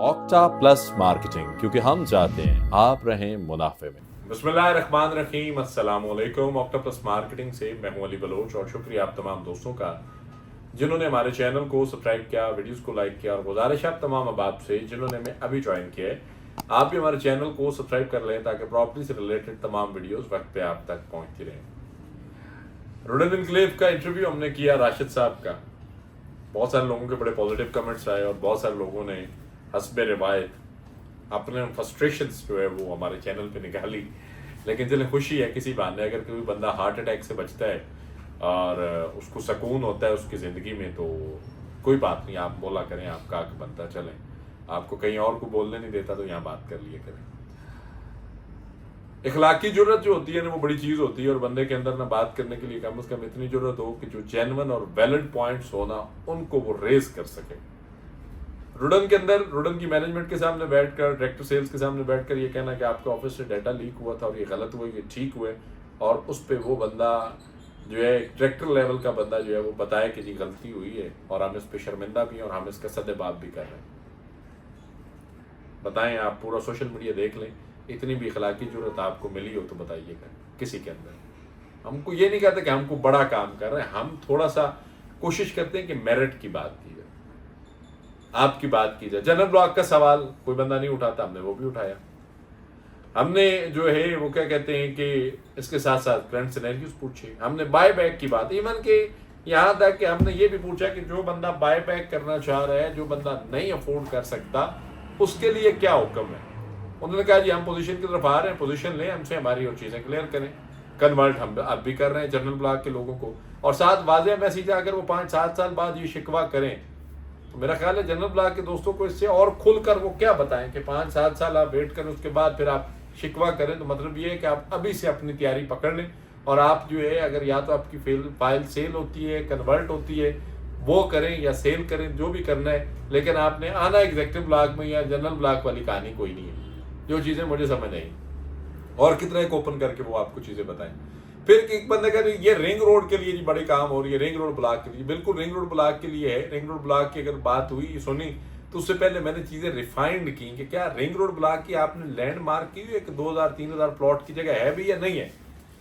Octa plus marketing, क्योंकि हम चाहते हैं आप रहें मुनाफे में। बिस्मिल्लाहिर्रहमानिर्रहीम, अस्सलाम वालेकुम। ऑक्टा प्लस मार्केटिंग से मैं हूं अली बलोच और शुक्रिया आप तमाम दोस्तों का जिन्होंने हमारे चैनल को सब्सक्राइब किया, वीडियोस को लाइक किया, और गुजारिश आप तमाम अहबाब से जिन्होंने मैं अभी ज्वाइन किया है आप भी हमारे चैनल को सब्सक्राइब कर लें ताकि प्रॉपर्टी से रिलेटेड तमाम वीडियोस वक्त पे आप तक पहुंचती रहें। रुडन इनक्लेव का इंटरव्यू हमने किया राशिद साहब का। बहुत सारे लोगों के बड़े पॉजिटिव कमेंट्स आए और बहुत सारे लोगों ने हस्बे रिवायत अपने फ्रस्ट्रेशंस जो है वो हमारे चैनल पे निकाली। लेकिन चलें, खुशी है किसी बहाने अगर कोई बंदा हार्ट अटैक से बचता है और उसको सुकून होता है उसकी ज़िंदगी में, तो कोई बात नहीं, आप बोला करें, आपका हक बनता। चलें, आपको कहीं और को बोलने नहीं देता तो यहाँ बात कर लिए करें। इखलाकी जुर्रत जो होती है ना, वो बड़ी चीज़ होती है, और बंदे के अंदर ना बात करने के लिए कम से कम इतनी जुर्रत हो कि जो जेन्युइन और वैलिड पॉइंट्स हो ना, उनको वो रेज कर सके। रुडन के अंदर रुडन की मैनेजमेंट के सामने बैठकर, डायरेक्टर सेल्स के सामने बैठकर ये कहना कि आपके ऑफिस से डाटा लीक हुआ था और ये गलत हुआ, ये ठीक हुए, और उस पर वो बंदा जो है डायरेक्टर लेवल का बंदा जो है वो बताए कि जी गलती हुई है और हम इस पे शर्मिंदा भी हैं और हम इसका सदेबाप भी कर रहे हैं। बताएं, आप पूरा सोशल मीडिया देख लें, इतनी भी इखलाकी जरूरत आपको मिली हो तो बताइएगा किसी के अंदर। हमको ये नहीं कहते कि हमको बड़ा काम कर रहे हैं, हम थोड़ा सा कोशिश करते हैं कि मेरिट की बात की जाए, आपकी बात की जाए। जनरल ब्लॉक का सवाल कोई बंदा नहीं उठाता, हमने वो भी उठाया। हमने जो है वो क्या कहते हैं कि इसके साथ साथ करंट सिनेरियोस पूछे, हमने बाय बैक की बात, इवन के यहाँ तक कि हमने ये भी पूछा कि जो बंदा बाय बैक करना चाह रहा है, जो बंदा नहीं अफोर्ड कर सकता, उसके लिए क्या हुक्म है। उन्होंने कहा जी हम पोजीशन की तरफ आ रहे हैं, पोजीशन लें हमसे, हमारी और चीज़ें क्लियर करें। कन्वर्ट हम अब भी कर रहे हैं जनरल ब्लॉक के लोगों को, और साथ वाज़ेह मैसेज अगर वो 5-7 साल बाद ये शिकवा करें तो मेरा ख्याल है जनरल ब्लॉक के दोस्तों को इससे और खुलकर वो क्या बताएं कि 5-7 साल आप वेट करें, उसके बाद फिर आप शिकवा करें। तो मतलब ये है कि आप अभी से अपनी तैयारी पकड़ लें, और आप जो है अगर या तो आपकी फाइल सेल होती है, कन्वर्ट होती है, वो करें या सेल करें, जो भी करना है, लेकिन आपने आना एग्जीक्यूटिव ब्लॉक में या जनरल ब्लॉक वाली कहानी कोई नहीं है। जो चीज़ें मुझे समझ आई और कितना एक ओपन करके वो आपको चीज़ें बताएं। फिर एक बंदे का ये रिंग रोड के लिए जी बड़ी काम हो रही है, रिंग रोड ब्लॉक के लिए, बिल्कुल रिंग रोड ब्लॉक के लिए है। रिंग रोड ब्लॉक की अगर बात हुई सुनी तो उससे पहले मैंने चीज़ें रिफाइंड की कि क्या रिंग रोड ब्लॉक की आपने लैंड मार्क की हुई है कि 2000-3000 प्लॉट की जगह है भी या नहीं है,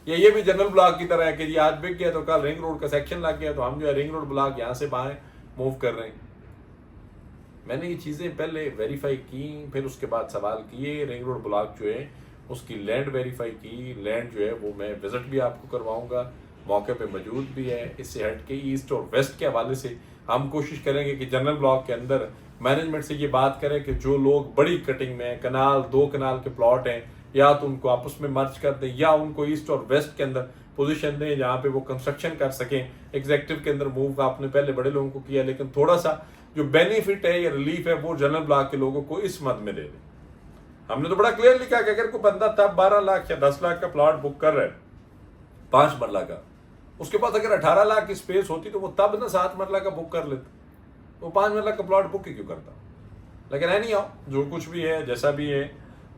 या ये भी जनरल ब्लॉक की तरह है कि जी आज बिक गया तो कल रिंग रोड का सेक्शन लग गया तो हम जो है रिंग रोड ब्लॉक यहाँ से बाहर मूव कर रहे हैं। मैंने ये चीज़ें पहले वेरीफाई की, फिर उसके बाद सवाल किए। रिंग रोड ब्लॉक जो है उसकी लैंड वेरीफाई की, लैंड जो है वो मैं विजिट भी आपको करवाऊंगा, मौके पे मौजूद भी है। इससे हट के ईस्ट और वेस्ट के हवाले से हम कोशिश करेंगे कि जनरल ब्लॉक के अंदर मैनेजमेंट से ये बात करें कि जो लोग बड़ी कटिंग में कनाल 2 कनाल के प्लॉट हैं, या तो उनको आपस में मर्ज कर दें या उनको ईस्ट और वेस्ट के अंदर पोजीशन दें जहाँ पे वो कंस्ट्रक्शन कर सकें। एग्जीक्यूटिव के अंदर मूव आपने पहले बड़े लोगों को किया, लेकिन थोड़ा सा जो बेनिफिट है या रिलीफ है वो जनरल ब्लॉक के लोगों को इस मद में दे दें। हमने तो बड़ा क्लियर लिखा कि अगर कोई बंदा तब 12 लाख या 10 लाख का प्लॉट बुक कर रहा है 5 मरला का, उसके पास अगर 18 लाख की स्पेस होती तो वो तब ना 7 मरला का बुक कर लेता, वो 5 मरला का प्लॉट बुक ही क्यों करता। लेकिन है नहीं, आओ जो कुछ भी है जैसा भी है,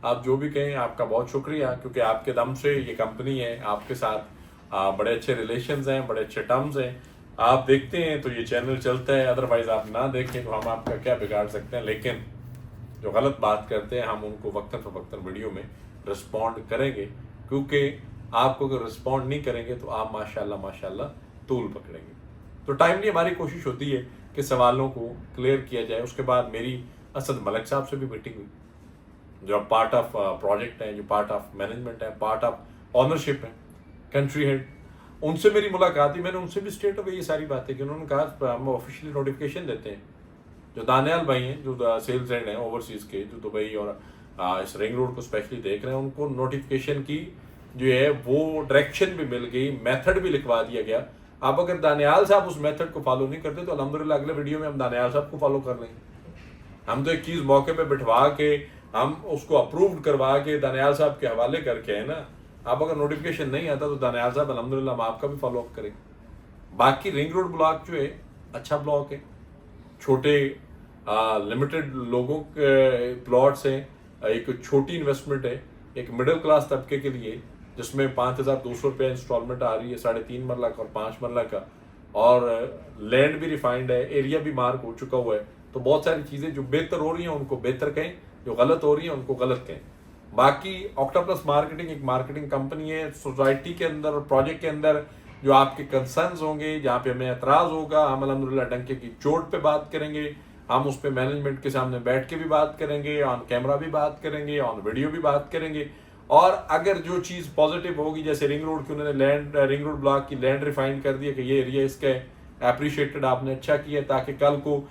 आप जो भी कहें, आपका बहुत शुक्रिया, क्योंकि आपके दम से ये कंपनी है, आपके साथ बड़े अच्छे रिलेशंस हैं, बड़े अच्छे टर्म्स हैं। आप देखते हैं तो ये चैनल चलता है, अदरवाइज आप ना देखें तो हम आपका क्या बिगाड़ सकते हैं। लेकिन जो गलत बात करते हैं हम उनको वक्तन फवक्तन वीडियो में रिस्पॉन्ड करेंगे, क्योंकि आपको अगर रिस्पॉन्ड नहीं करेंगे तो आप माशाल्लाह तूल पकड़ेंगे। तो टाइमली हमारी कोशिश होती है कि सवालों को क्लियर किया जाए। उसके बाद मेरी असद मलिक साहब से भी मीटिंग हुई, जो पार्ट ऑफ प्रोजेक्ट है, जो पार्ट ऑफ मैनेजमेंट है, पार्ट ऑफ ऑनरशिप है, कंट्री हेड, उनसे मेरी मुलाकात हुई। मैंने उनसे भी स्टेट हो गई ये सारी बातें कि उन्होंने कहा हम ऑफिशियली नोटिफिकेशन देते हैं। जो दानियाल भाई हैं, जो सेल्स हेड हैं ओवरसीज़ के, जो दुबई और इस रिंग रोड को स्पेशली देख रहे हैं, उनको नोटिफिकेशन की जो है वो डायरेक्शन भी मिल गई, मेथड भी लिखवा दिया गया। आप अगर दानियाल साहब उस मेथड को फॉलो नहीं करते तो अल्हम्दुलिल्लाह अगले वीडियो में हम दानियाल साहब को फॉलो कर लेंगे। हम तो एक चीज़ मौके पे बिठवा के हम उसको अप्रूव्ड करवा के दानियाल साहब के हवाले करके है ना। आप अगर नोटिफिकेशन नहीं आता तो दानियाल साहब अल्हम्दुलिल्लाह हम आपका भी फॉलो अप करेंगे। बाकी रिंग रोड ब्लॉक जो है अच्छा ब्लॉक है, छोटे लिमिटेड लोगों के प्लॉट्स हैं, एक छोटी इन्वेस्टमेंट है, एक मिडिल क्लास तबके के लिए, जिसमें 5200 रुपये इंस्टॉलमेंट आ रही है 3.5 मरला का और 5 मरला का, और लैंड भी रिफाइंड है, एरिया भी मार्क हो चुका हुआ है। تو بہت ساری چیزیں جو بہتر ہو رہی ہیں ان کو بہتر کہیں، جو غلط ہو رہی ہیں ان کو غلط کہیں. باقی آکٹاپلس مارکیٹنگ ایک مارکیٹنگ کمپنی ہے. سوسائٹی کے اندر اور پروجیکٹ کے اندر جو آپ کے کنسرنز ہوں گے، جہاں پہ ہمیں اعتراض ہوگا، ہم الحمدللہ ڈنکے کی چوٹ پہ بات کریں گے. ہم اس پہ مینجمنٹ کے سامنے بیٹھ کے بھی بات کریں گے، آن کیمرہ بھی بات کریں گے، آن ویڈیو بھی بات کریں گے. اور اگر جو چیز پازیٹیو ہوگی، جیسے رنگ روڈ کی انہوں نے رنگ روڈ بلاک کی لینڈ ریفائن کر دیا کہ یہ ایریا اس کا اپریشیٹڈ، آپ نے اچھا کیا، تاکہ کل کو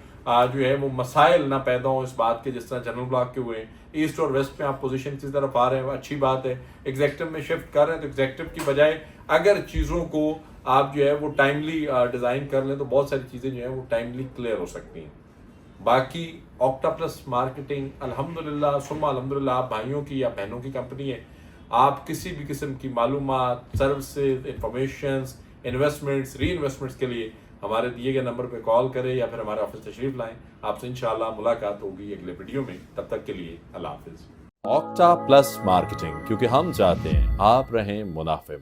جو ہے وہ مسائل نہ پیدا ہوں اس بات کے جس طرح جنرل بلاک کے ہوئے ہیں. ایسٹ اور ویسٹ میں آپ پوزیشن کی طرف آ رہے ہیں، اچھی بات ہے. ایگزیکٹو میں شفٹ کر رہے ہیں تو ایگزیکٹو کی بجائے اگر چیزوں کو آپ جو ہے وہ ٹائملی ڈیزائن کر لیں تو بہت ساری چیزیں جو ہیں وہ ٹائملی کلیئر ہو سکتی ہیں. باقی آکٹاپلس مارکیٹنگ الحمدللہ ثم الحمدللہ آپ بھائیوں کی یا بہنوں کی کمپنی ہے. آپ کسی بھی قسم کی معلومات، سروسز، انفارمیشنز، انویسٹمنٹس، ری انویسٹمنٹس کے لیے ہمارے دیے گئے نمبر پہ کال کریں یا پھر ہمارے آفس تشریف لائیں. آپ سے انشاءاللہ ملاقات ہوگی اگلے ویڈیو میں. تب تک کے لیے اللہ حافظ. آکٹا پلس مارکیٹنگ، کیونکہ ہم چاہتے ہیں آپ رہیں منافع میں.